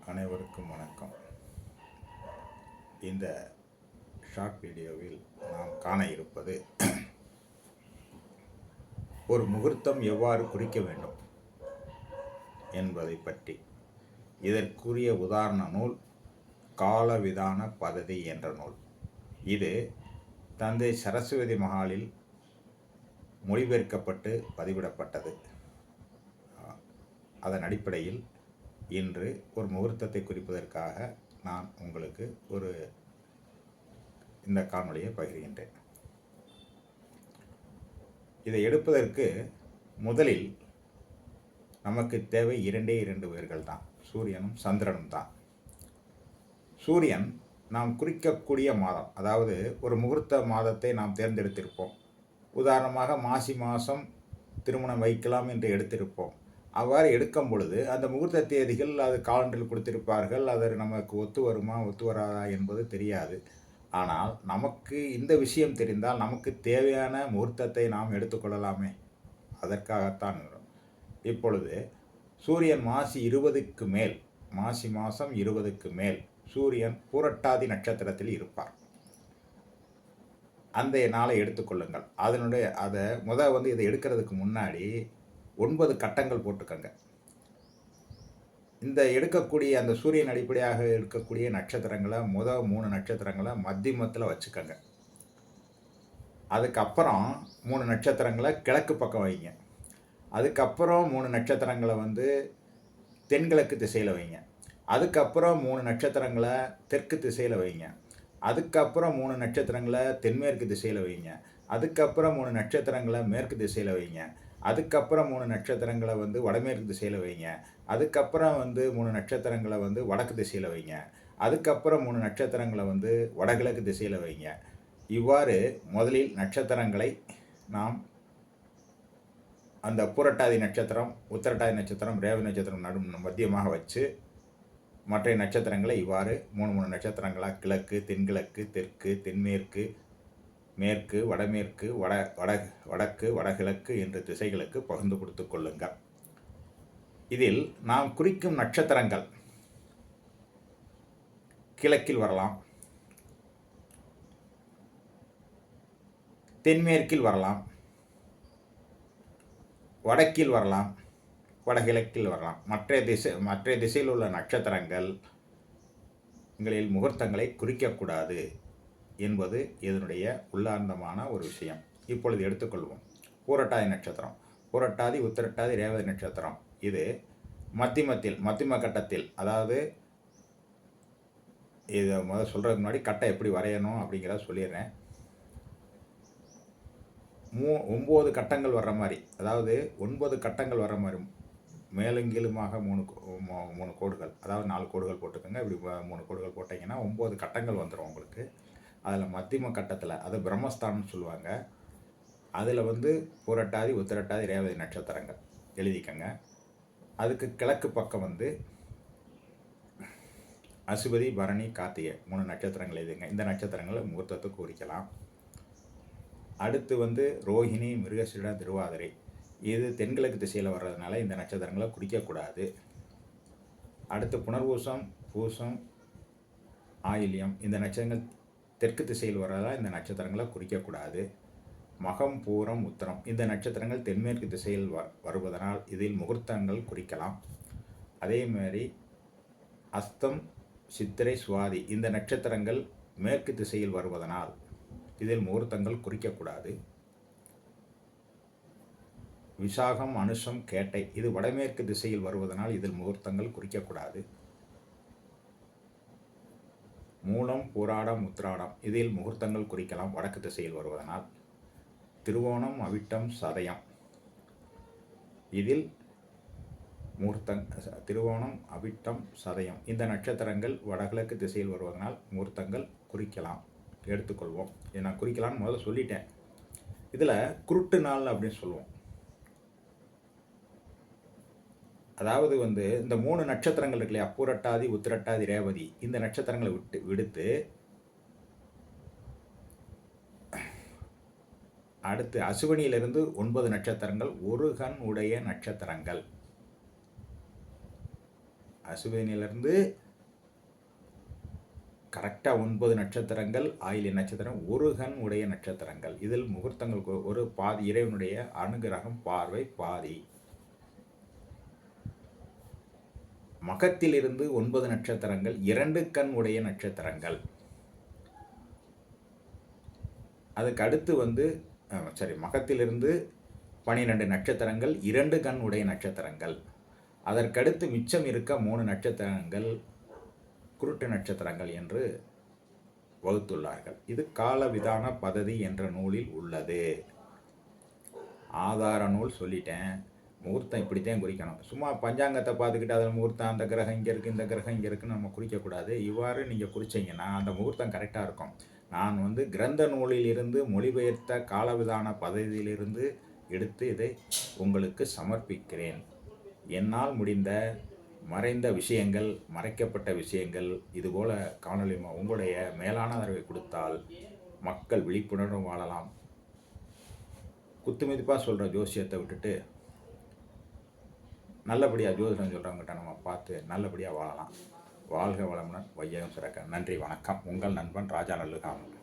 அனைவருக்கும் வணக்கம். இந்த ஷார்ட் வீடியோவில் நாம் காண இருப்பது ஒரு முகூர்த்தம் எவ்வாறு குறிக்க வேண்டும் என்பதை பற்றி. இதற்குரிய உதாரண நூல் காலவிதான பததி என்ற நூல். இது தந்தை சரஸ்வதி மகாலில் மொழிபெயர்க்கப்பட்டு பதிவிடப்பட்டது. அதன் அடிப்படையில் இன்று ஒரு முகூர்த்தத்தை குறிப்பதற்காக நான் உங்களுக்கு இந்த காணொளியை பகிர்கின்றேன். இதை எடுப்பதற்கு முதலில் நமக்கு தேவை இரண்டு உயிர்கள் தான், சூரியனும் சந்திரனும் தான். சூரியன் நாம் குறிக்கக்கூடிய மாதம், அதாவது ஒரு முகூர்த்த மாதத்தை நாம் தேர்ந்தெடுத்திருப்போம். உதாரணமாக மாசி மாதம் திருமணம் வைக்கலாம் என்று எடுத்திருப்போம். அவ்வாறு எடுக்கும் பொழுது அந்த முகூர்த்த தேதிகள் அது காலண்டரில் கொடுத்திருப்பார்கள். அது நமக்கு ஒத்து வருமா ஒத்து வராதா என்பது தெரியாது. ஆனால் நமக்கு இந்த விஷயம் தெரிந்தால் நமக்கு தேவையான முகூர்த்தத்தை நாம் எடுத்துக்கொள்ளலாமே. அதற்காகத்தான் இப்பொழுது சூரியன் மாசி 20க்கு மேல், மாசி மாதம் 20க்கு மேல் சூரியன் பூரட்டாதி நட்சத்திரத்தில் இருப்பார். அந்த நாளை எடுத்துக்கொள்ளுங்கள். அதை இதை எடுக்கிறதுக்கு முன்னாடி 9 கட்டங்கள் போட்டுக்கங்க. இந்த எடுக்கக்கூடிய அந்த சூரியன் அடிப்படையாக எடுக்கக்கூடிய நட்சத்திரங்களை 3 நட்சத்திரங்களை மத்தியமத்தில் வச்சுக்கோங்க. அதுக்கப்புறம் 3 நட்சத்திரங்களை கிழக்கு பக்கம் வைங்க. அதுக்கப்புறம் 3 நட்சத்திரங்களை தென்கிழக்கு திசையில் வைங்க. அதுக்கப்புறம் 3 நட்சத்திரங்களை தெற்கு திசையில் வைங்க. அதுக்கப்புறம் 3 நட்சத்திரங்களை தென்மேற்கு திசையில் வைங்க. அதுக்கப்புறம் 3 நட்சத்திரங்களை மேற்கு திசையில் வைங்க. அதுக்கப்புறம் 3 நட்சத்திரங்களை வடமேற்கு திசையில் வைங்க. அதுக்கப்புறம் 3 நட்சத்திரங்களை வடக்கு திசையில் வைங்க. அதுக்கப்புறம் 3 நட்சத்திரங்களை வடகிழக்கு திசையில் வைங்க. இவ்வாறு முதலில் நட்சத்திரங்களை நாம் அந்த பூரட்டாதி நட்சத்திரம், உத்திரட்டாதி நட்சத்திரம், ரேவதி நட்சத்திரம் மத்தியமாக வச்சு மற்ற நட்சத்திரங்களை இவ்வாறு 3 நட்சத்திரங்களாக கிழக்கு, தென்கிழக்கு, தெற்கு, தென்மேற்கு, மேற்கு, வடமேற்கு, வடக்கு, வடகிழக்கு என்ற திசைகளுக்கு பகிர்ந்து கொடுத்து கொள்ளுங்கள். இதில் நாம் குறிக்கும் நட்சத்திரங்கள் கிழக்கில் வரலாம், தென்மேற்கில் வரலாம், வடக்கில் வரலாம், வடகிழக்கில் வரலாம். மற்ற திசையில் உள்ள நட்சத்திரங்கள் எங்களில் முகூர்த்தங்களை குறிக்கக்கூடாது என்பது இதனுடைய உள்ளார்ந்தமான ஒரு விஷயம். இப்பொழுது எடுத்துக்கொள்வோம். பூரட்டாதி நட்சத்திரம், பூரட்டாதி, உத்திரட்டாதி, ரேவதி நட்சத்திரம். இது மத்தியம கட்டத்தில், அதாவது இதை சொல்கிறதுக்கு முன்னாடி கட்டை எப்படி வரையணும் அப்படிங்கிறத சொல்லிடுறேன். 9 கட்டங்கள் வர்ற மாதிரி, அதாவது 9 கட்டங்கள் வர்ற மாதிரி, மேலங்கிலுமாக 3 கோடுகள், அதாவது 4 கோடுகள் போட்டுக்கோங்க. இப்படி 3 கோடுகள் போட்டிங்கன்னா 9 கட்டங்கள் வந்துடும் உங்களுக்கு. அதில் மத்தியம கட்டத்தில், அது பிரம்மஸ்தானம்னு சொல்லுவாங்க. அதில் பூரட்டாதி, உத்திரட்டாதி, ரேவதி நட்சத்திரங்கள் எழுதிக்கங்க. அதுக்கு கிழக்கு பக்கம் அசுபதி, பரணி, கார்த்திகை 3 நட்சத்திரங்கள் எழுதுங்க. இந்த நட்சத்திரங்களை முகூர்த்தத்துக்கு குறிக்கலாம். அடுத்து ரோஹிணி, மிருகசீரிட, திருவாதிரை. இது தென்கிழக்கு திசையில் வர்றதுனால இந்த நட்சத்திரங்களை குறிக்கக்கூடாது. அடுத்து புனர்பூசம், பூசம், ஆயில்யம். இந்த நட்சத்திரங்கள் தெற்கு திசையில் வர்றதால் இந்த நட்சத்திரங்களை குறிக்கக்கூடாது. மகம், பூரம், உத்திரம். இந்த நட்சத்திரங்கள் தென்மேற்கு திசையில் வருவதனால் இதில் முகூர்த்தங்கள் குறிக்கலாம். அதேமாதிரி அஸ்தம், சித்திரை, சுவாதி. இந்த நட்சத்திரங்கள் மேற்கு திசையில் வருவதனால் இதில் முகூர்த்தங்கள் குறிக்கக்கூடாது. விசாகம், அனுஷம், கேட்டை. இது வடமேற்கு திசையில் வருவதனால் இதில் முகூர்த்தங்கள் குறிக்கக்கூடாது. மூலம், பூராடம், உத்திராடம். இதில் முகூர்த்தங்கள் குறிக்கலாம் வடக்கு திசையில் வருவதனால். திருவோணம், அவிட்டம், சதயம். இதில் திருவோணம், அவிட்டம், சதயம். இந்த நட்சத்திரங்கள் வடகிழக்கு திசையில் வருவதனால் முகூர்த்தங்கள் குறிக்கலாம். எடுத்துக்கொள்வோம். இதை நான் குறிக்கலாம்னு முதல்ல சொல்லிட்டேன். இதில் குருட்டு நாள் அப்படின்னு சொல்லுவோம். அதாவது இந்த 3 நட்சத்திரங்கள் இருக்கு இல்லையா, பூரட்டாதி, உத்திரட்டாதி, ரேவதி. இந்த நட்சத்திரங்களை விடுத்து அடுத்து அசுவனியிலிருந்து 9 நட்சத்திரங்கள் ஒரு கண் உடைய நட்சத்திரங்கள். அசுவினிலிருந்து கரெக்டாக 9 நட்சத்திரங்கள் ஆயில்ய நட்சத்திரம், ஒரு கண் உடைய நட்சத்திரங்கள். இதில் முகூர்த்தங்களுக்கு ஒரு பாதி இறைவனுடைய அனுகிரகம் பார்வை பாதி. மகத்திலிருந்து 9 நட்சத்திரங்கள் 2 கண் உடைய நட்சத்திரங்கள். அதுக்கு அடுத்து மகத்திலிருந்து 12 நட்சத்திரங்கள் 2 கண் உடைய நட்சத்திரங்கள். அதற்கடுத்து மிச்சம் இருக்க 3 நட்சத்திரங்கள் குருட்டு நட்சத்திரங்கள் என்று வகுத்துள்ளார்கள். இது காலவிதான பததி என்ற நூலில் உள்ளது. ஆதார நூல் சொல்லிட்டேன். முகூர்த்தம் இப்படித்தான் குறிக்கணும். சும்மா பஞ்சாங்கத்தை பார்த்துக்கிட்டு அதில் முகூர்த்தம் அந்த கிரகம் இங்கே இருக்குது, இந்த கிரகம் இங்கே இருக்குன்னு நம்ம குறிக்கக்கூடாது. இவ்வாறு நீங்கள் குறிச்சிங்கன்னா அந்த முகூர்த்தம் கரெக்டாக இருக்கும். நான் கிரந்த நூலில் இருந்து மொழிபெயர்த்த காலவிதான பதவியிலிருந்து எடுத்து இதை உங்களுக்கு சமர்ப்பிக்கிறேன். என்னால் முடிந்த மறைந்த விஷயங்கள், மறைக்கப்பட்ட விஷயங்கள், இதுபோல் காணொலி உங்களுடைய மேலான ஆதரவை கொடுத்தால் மக்கள் விழிப்புணர்வு வாழலாம். குத்துமதிப்பாக சொல்கிற ஜோசியத்தை விட்டுட்டு நல்லபடியாக ஜோதிடம் சொல்கிறவங்ககிட்ட நம்ம பார்த்து நல்லபடியாக வாழலாம். வாழ்க வளமுடன், வையகம் சிறக்க. நன்றி, வணக்கம். உங்கள் நண்பன் ராஜா நல்லுகாமன்.